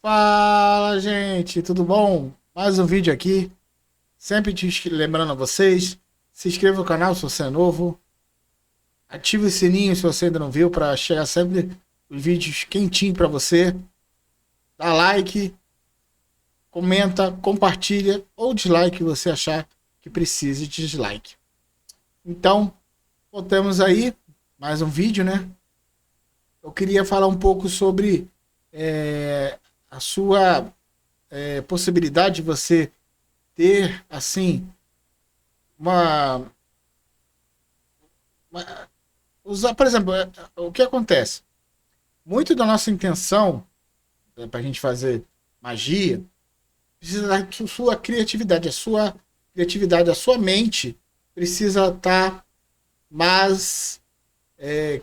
Fala, gente, tudo bom? Mais um vídeo aqui. Sempre lembrando a vocês, se inscreva no canal se você é novo. Ative o sininho se você ainda não viu para chegar sempre os vídeos quentinhos para você. Dá like, comenta, compartilha ou dislike se você achar que precise de dislike. Então, voltamos aí, mais um vídeo, né? Eu queria falar um pouco sobre a sua possibilidade de você ter, assim, uma usar, por exemplo, o que acontece? Muito da nossa intenção para a gente fazer magia precisa da sua criatividade, a sua mente precisa estar mais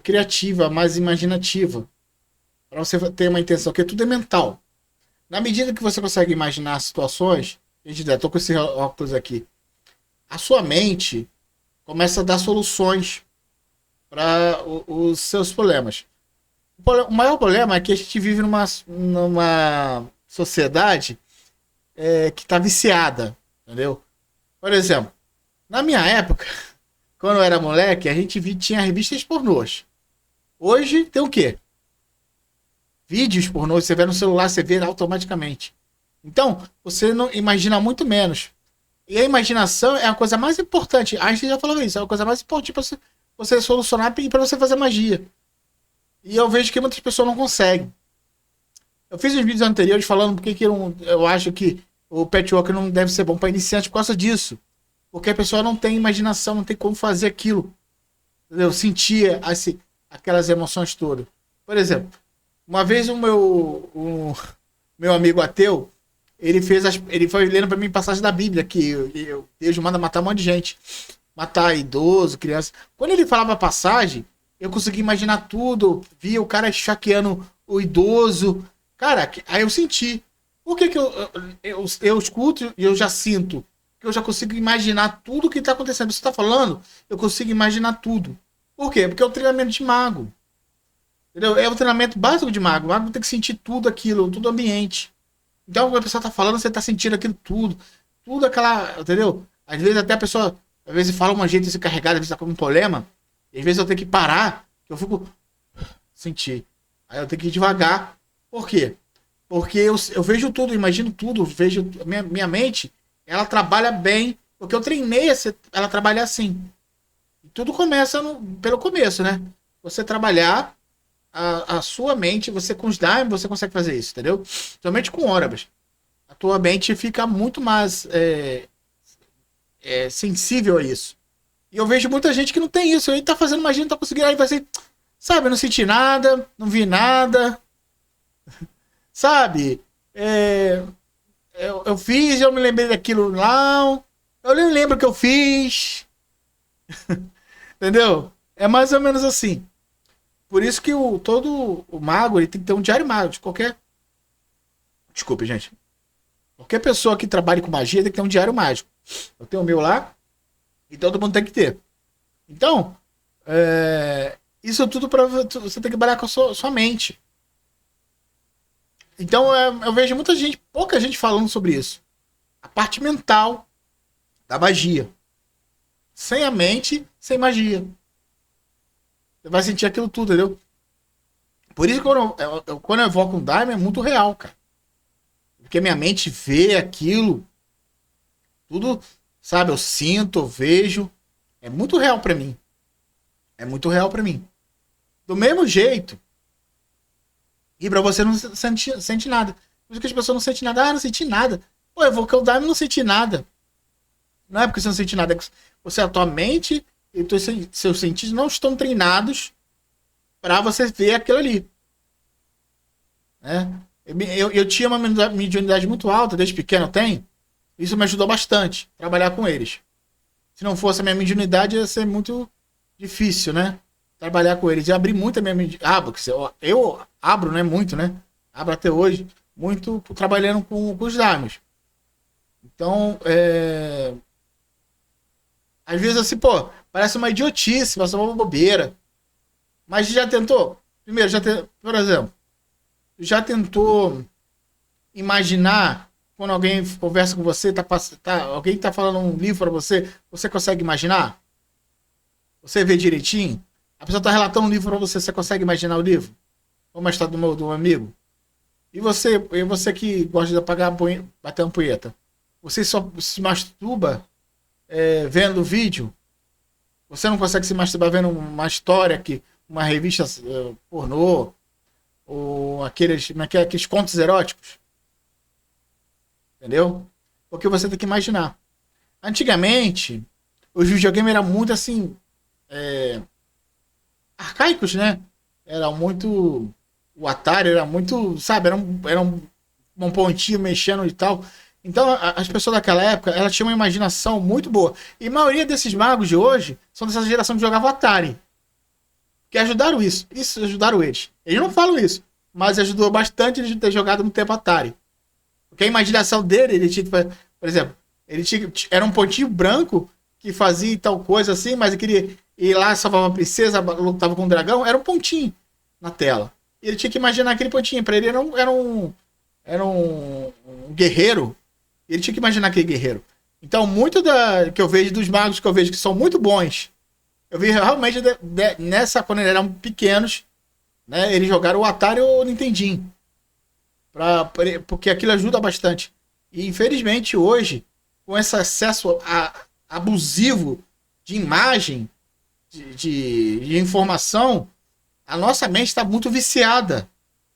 criativa, mais imaginativa, para você ter uma intenção, porque tudo é mental. Na medida que você consegue imaginar situações, gente, eu tô com esse óculos aqui, a sua mente começa a dar soluções para os seus problemas. O maior problema é que a gente vive numa sociedade que está viciada, entendeu? Por exemplo, na minha época, quando eu era moleque, a gente tinha revistas pornôs. Hoje tem o quê? Vídeos pornôs, você vê no celular, você vê automaticamente. Então, você não imagina muito menos. E a imaginação é a coisa mais importante. A gente já falou isso, é a coisa mais importante para você solucionar e para você fazer magia. E eu vejo que muitas pessoas não conseguem. Eu fiz uns vídeos anteriores falando porque que eu acho que o patchwork não deve ser bom para iniciantes por causa disso. Porque a pessoa não tem imaginação, não tem como fazer aquilo. Entendeu? Sentir aquelas emoções todas. Por exemplo, uma vez o meu amigo ateu, ele foi lendo para mim passagem da Bíblia, que Deus manda matar um monte de gente. Matar idoso, criança. Quando ele falava a passagem, eu consegui imaginar tudo. Via o cara esfaqueando o idoso. Cara, aí eu senti. Por que eu escuto e eu já sinto? Que eu já consigo imaginar tudo o que está acontecendo. Você está falando, eu consigo imaginar tudo. Por quê? Porque é o treinamento de mago. Entendeu? É o treinamento básico de mago. O mago tem que sentir tudo aquilo, todo o ambiente. Então, quando a pessoa está falando, você está sentindo aquilo tudo. Tudo aquela. Entendeu? Às vezes até a pessoa. Às vezes fala uma jeito de se carregar, às vezes está com um problema. E às vezes eu tenho que parar. Que eu fico. Sentir. Aí eu tenho que ir devagar. Por quê? Porque eu vejo tudo, imagino tudo. Vejo. Minha mente, ela trabalha bem. Porque eu treinei ela trabalhar assim. E tudo começa pelo começo, né? Você trabalhar a sua mente, você com os diamonds, você consegue fazer isso, entendeu? Somente com órabas. A tua mente fica muito mais sensível a isso. E eu vejo muita gente que não tem isso. Aí tá fazendo magia, não tá conseguindo. Aí vai ser, sabe, eu não senti nada, não vi nada. Sabe? Eu fiz, eu me lembrei daquilo lá. Eu nem lembro o que eu fiz. Entendeu? É mais ou menos assim. Por isso que todo o mago ele tem que ter um diário mágico de qualquer. Desculpe, gente. Qualquer pessoa que trabalhe com magia tem que ter um diário mágico. Eu tenho o meu lá e todo mundo tem que ter. Então, isso tudo para você ter que trabalhar com a sua mente. Então, eu vejo muita gente, pouca gente falando sobre isso. A parte mental da magia. Sem a mente, sem magia. Você vai sentir aquilo tudo, entendeu? Por isso que quando eu evoco um Daimon é muito real, cara. Porque minha mente vê aquilo, tudo, sabe? Eu sinto, eu vejo. É muito real pra mim. É muito real pra mim. Do mesmo jeito. E pra você não sente nada. Por isso que as pessoas não sentem nada. Ah, não senti nada. Pô, eu evoquei o Daimon e não senti nada. Não é porque você não sente nada. É que você, a tua mente e os seus sentidos não estão treinados para você ver aquilo ali. Né? Eu tinha uma mediunidade muito alta, desde pequeno eu tenho. Isso me ajudou bastante, trabalhar com eles. Se não fosse a minha mediunidade, ia ser muito difícil, né? Trabalhar com eles. E abri muito a minha mediunidade. Eu abro, né? Muito, né? Abro até hoje, muito trabalhando com os daimons. Então, às vezes assim, pô, parece uma idiotice, parece uma bobeira. Mas já tentou? Primeiro, por exemplo, já tentou imaginar quando alguém conversa com você, alguém tá falando um livro para você, você consegue imaginar? Você vê direitinho? A pessoa tá relatando um livro para você, você consegue imaginar o livro? Como a história do meu amigo? E você que gosta de bater uma punheta? Você só se masturba vendo o vídeo? Você não consegue se masturbar vendo uma história uma revista pornô ou aqueles contos eróticos? Entendeu? Porque você tem que imaginar. Antigamente, os videogames eram muito assim, arcaicos, né? Era muito. O Atari era muito, sabe, um pontinho mexendo e tal. Então, as pessoas daquela época, elas tinham uma imaginação muito boa. E a maioria desses magos de hoje são dessa geração que jogava Atari. Que ajudaram isso. Isso ajudaram eles. Eles não falam isso. Mas ajudou bastante eles de ter jogado no tempo Atari. Porque a imaginação dele, ele tinha que fazer. Por exemplo, era um pontinho branco que fazia tal coisa assim, mas ele queria ir lá, salvar uma princesa, lutava com um dragão. Era um pontinho na tela. E ele tinha que imaginar aquele pontinho. Pra ele era um guerreiro. Ele tinha que imaginar aquele guerreiro. Então, muito que eu vejo dos magos que eu vejo que são muito bons, eu vi realmente quando eles eram pequenos, né? Eles jogaram o Atari ou o Nintendinho. Porque aquilo ajuda bastante. E infelizmente hoje, com esse acesso abusivo de imagem, de informação, a nossa mente está muito viciada.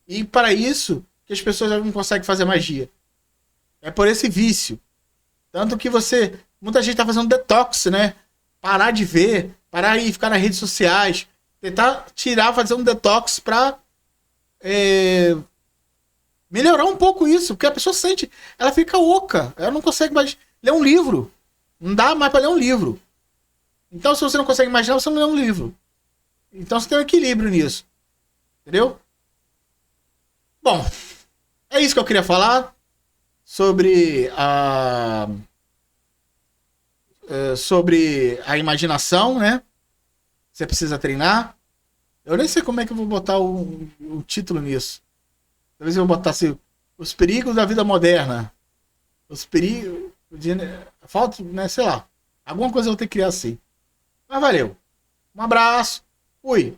E para isso que as pessoas não conseguem fazer magia. É por esse vício. Tanto que muita gente está fazendo detox, né? Parar de ver, parar e ficar nas redes sociais, tentar fazer um detox para melhorar um pouco isso, porque a pessoa sente, ela fica oca, ela não consegue mais ler um livro. Não dá mais para ler um livro. Então, se você não consegue imaginar, você não lê um livro. Então, você tem um equilíbrio nisso. Entendeu? Bom, é isso que eu queria falar sobre a imaginação, né? Você precisa treinar. Eu nem sei como é que eu vou botar o título nisso. Talvez eu vou botar assim, os perigos da vida moderna. Os perigos falta, né, sei lá. Alguma coisa eu vou ter que criar assim. Mas valeu. Um abraço. Fui.